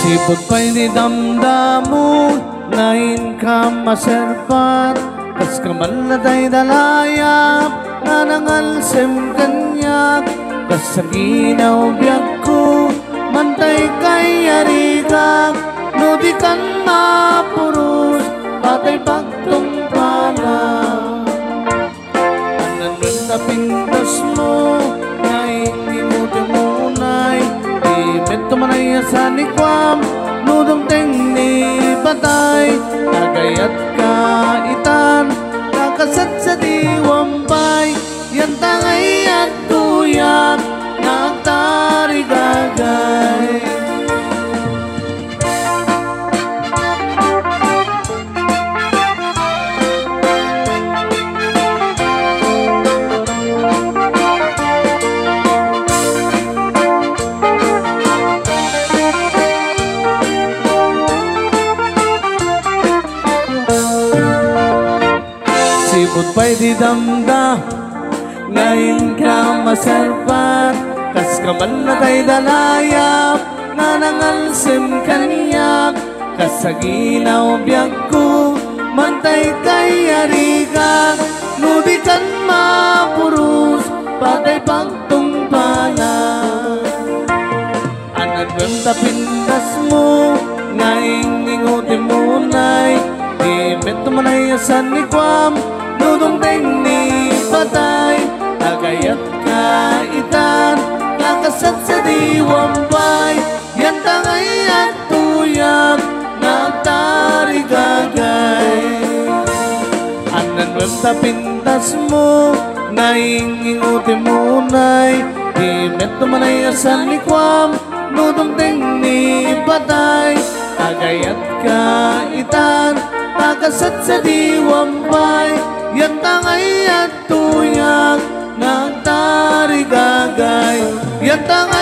Sipot pa'y di damdamu ngayon ka maserpat kas kaman na tay dalayap nga nangalsem kanyak kas sa ginaw biyak ko mantay kay arigak no di kan mapurus patay pagtumpala anan rin na pintas mo nga hindi mo timunay di meto manay sa nikwam nudong teng ni patay agayat kaitan kakasat sa diwampay yan tangay at tuyak nagtarigagay sipot pa'y di damda ngayon ka maserpat kas kaman na tay dalayap nga nangalsim kanyak kas sa ginaw biyak ko mantay kay arigak no di kan mapurus patay pagtumpala anan wen tapindas mo ngayon ingutin mo nay di meto manay asan ni kwam nudong teng ni patay agayat kaitan kakasat sa diwampay yan tangay at tuyak nagtarigagay anan wem tapintas mo naingingutin mo nay di meto manay asan ni kwam nudong teng ni patay agayat kaitan kakasat sa diwampay yan tangay at tuyak nagtarigagay yan tangay